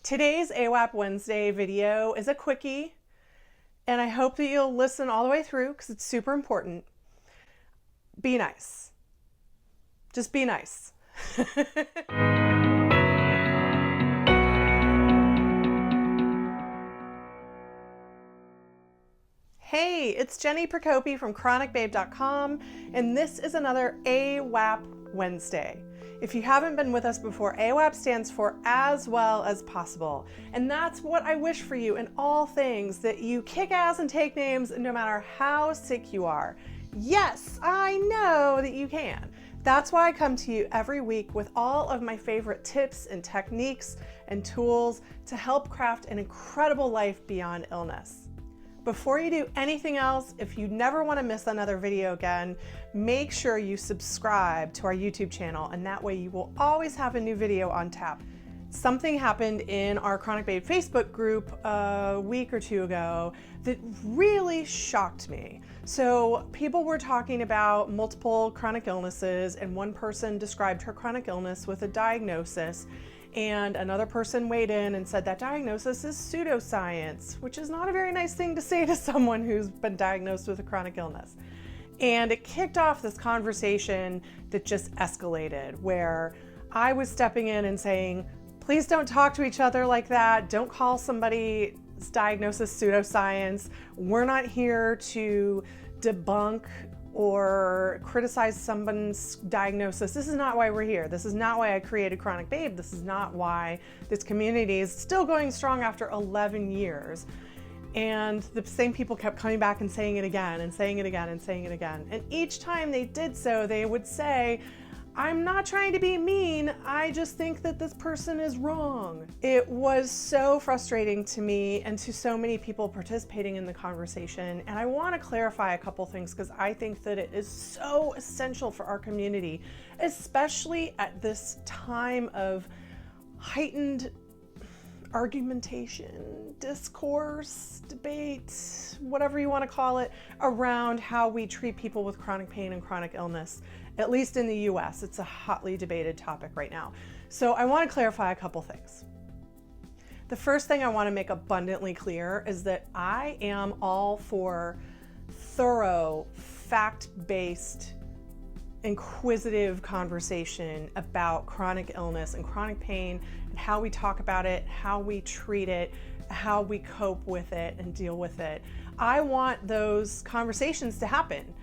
Today's AWAP Wednesday video is a quickie, and I hope that you'll listen all the way through because it's super important. Be nice. Just be nice. Hey, it's Jenni Procopi from chronicbabe.com, and this is another AWAP Wednesday. If you haven't been with us before, AWAP stands for as well as possible. And that's what I wish for you in all things, that you kick ass and take names no matter how sick you are. Yes, I know that you can. That's why I come to you every week with all of my favorite tips and techniques and tools to help craft an incredible life beyond illness. Before you do anything else, if you never want to miss another video again, make sure you subscribe to our YouTube channel, and that way you will always have a new video on tap. Something happened in our Chronic Babe Facebook group a week or two ago that really shocked me. So people were talking about multiple chronic illnesses, and one person described her chronic illness with a diagnosis, and another person weighed in and said that diagnosis is pseudoscience, which is not a very nice thing to say to someone who's been diagnosed with a chronic illness. And it kicked off this conversation that just escalated, where I was stepping in and saying, please don't talk to each other like that. Don't call somebody's diagnosis pseudoscience. We're not here to debunk or criticize someone's diagnosis. This is not why we're here. This is not why I created Chronic Babe. This is not why this community is still going strong after 11 years. And the same people kept coming back and saying it again and saying it again and saying it again. And each time they did so, they would say, I'm not trying to be mean, I just think that this person is wrong. It was so frustrating to me and to so many people participating in the conversation. And I want to clarify a couple things because I think that it is so essential for our community, especially at this time of heightened argumentation, discourse, debate, whatever you want to call it, around how we treat people with chronic pain and chronic illness. At least in the US, it's a hotly debated topic right now. So I want to clarify a couple things. The first thing I want to make abundantly clear is that I am all for thorough, fact-based, inquisitive conversation about chronic illness and chronic pain and how we talk about it, how we treat it, how we cope with it and deal with it. I want those conversations to happen.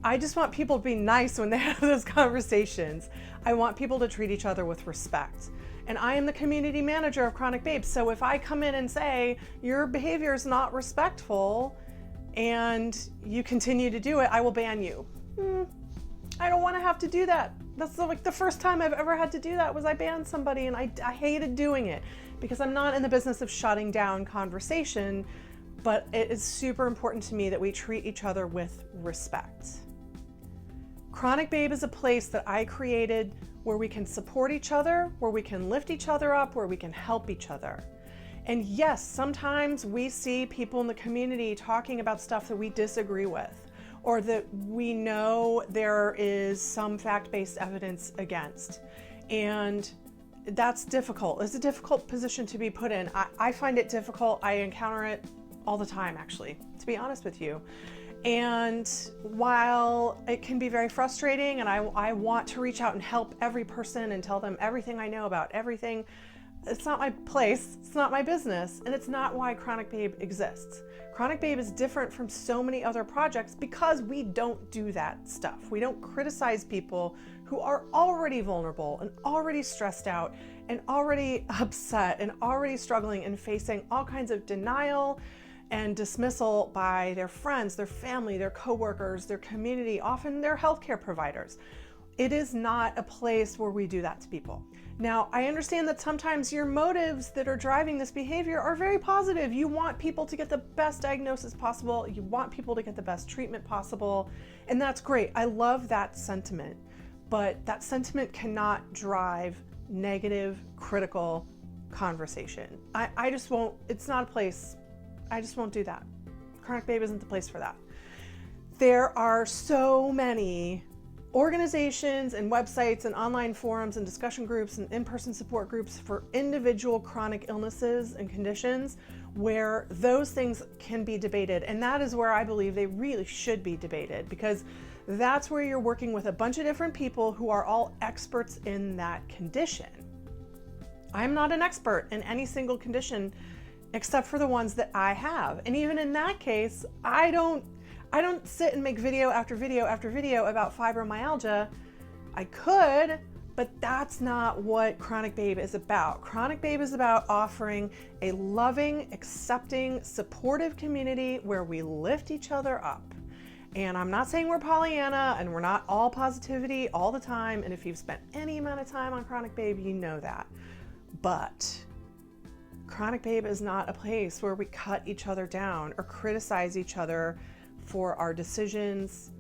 I just want people to be nice when they have those conversations. I want people to treat each other with respect. And I am the community manager of Chronic Babe. So if I come in and say, your behavior is not respectful and you continue to do it, I will ban you. I don't want to have to do that. That's like the first time I've ever had to do that was I banned somebody, and I hated doing it because I'm not in the business of shutting down conversation, but it is super important to me that we treat each other with respect. Chronic Babe is a place that I created where we can support each other, where we can lift each other up, where we can help each other. And yes, sometimes we see people in the community talking about stuff that we disagree with, or that we know there is some fact-based evidence against. And that's difficult. It's a difficult position to be put in. I find it difficult. I encounter it all the time, actually, to be honest with you. And while it can be very frustrating and I want to reach out and help every person and tell them everything I know about everything, it's not my place, it's not my business, and it's not why Chronic Babe exists. Chronic Babe is different from so many other projects because we don't do that stuff. We don't criticize people who are already vulnerable and already stressed out and already upset and already struggling and facing all kinds of denial and dismissal by their friends, their family, their coworkers, their community, often their healthcare providers. It is not a place where we do that to people. Now, I understand that sometimes your motives that are driving this behavior are very positive. You want people to get the best diagnosis possible. You want people to get the best treatment possible. And that's great. I love that sentiment. But that sentiment cannot drive negative, critical conversation. I just won't, it's not a place, I just won't do that. Chronic Babe isn't the place for that. There are so many organizations and websites and online forums and discussion groups and in-person support groups for individual chronic illnesses and conditions where those things can be debated. And that is where I believe they really should be debated, because that's where you're working with a bunch of different people who are all experts in that condition. I'm not an expert in any single condition except for the ones that I have. And even in that case, I don't sit and make video after video after video about fibromyalgia. I could, but that's not what Chronic Babe is about. Chronic Babe is about offering a loving, accepting, supportive community where we lift each other up. And I'm not saying we're Pollyanna and we're not all positivity all the time. And if you've spent any amount of time on Chronic Babe, you know that. But Chronic Babe is not a place where we cut each other down or criticize each other for our decisions,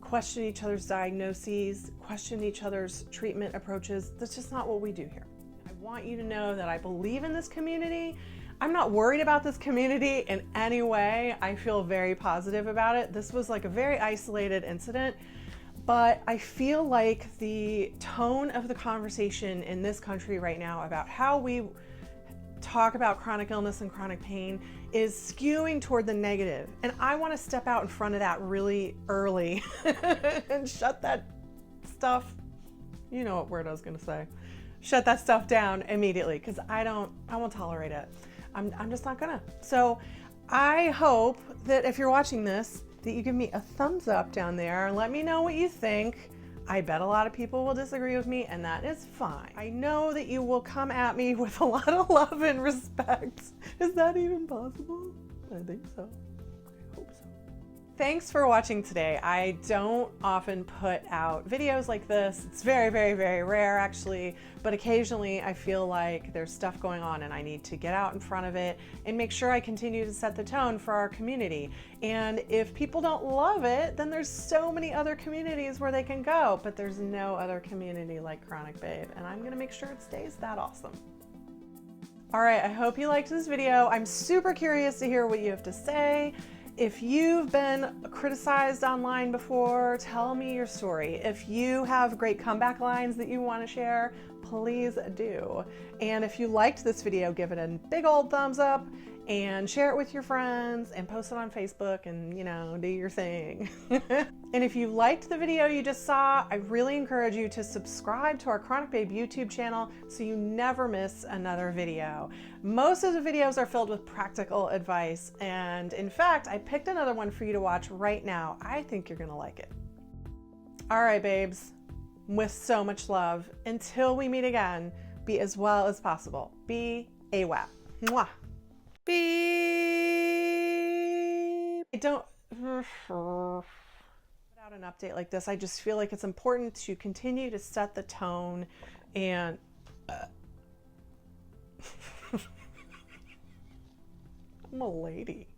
question each other's diagnoses, question each other's treatment approaches. That's just not what we do here. I want you to know that I believe in this community. I'm not worried about this community in any way. I feel very positive about it. This was like a very isolated incident, but I feel like the tone of the conversation in this country right now about how we talk about chronic illness and chronic pain is skewing toward the negative. And I want to step out in front of that really early and shut that stuff, you know what word I was going to say, shut that stuff down immediately, because I won't tolerate it. I'm just not gonna. So I hope that if you're watching this, that you give me a thumbs up down there and let me know what you think. I bet a lot of people will disagree with me, and that is fine. I know that you will come at me with a lot of love and respect. Is that even possible? I think so. I hope so. Thanks for watching today. I don't often put out videos like this. It's very, very, very rare actually, but occasionally I feel like there's stuff going on and I need to get out in front of it and make sure I continue to set the tone for our community. And if people don't love it, then there's so many other communities where they can go, but there's no other community like Chronic Babe, and I'm gonna make sure it stays that awesome. All right, I hope you liked this video. I'm super curious to hear what you have to say. If you've been criticized online before, tell me your story. If you have great comeback lines that you want to share, please do. And if you liked this video, give it a big old thumbs up and share it with your friends and post it on Facebook and, you know, do your thing. And if you liked the video you just saw, I really encourage you to subscribe to our Chronic Babe YouTube channel so you never miss another video. Most of the videos are filled with practical advice, and in fact, I picked another one for you to watch right now. I think you're gonna like it. All right, babes, with so much love, until we meet again, be as well as possible. Be AWAP. Mwah. Beep. I don't put out an update like this. I just feel like it's important to continue to set the tone and I'm a lady.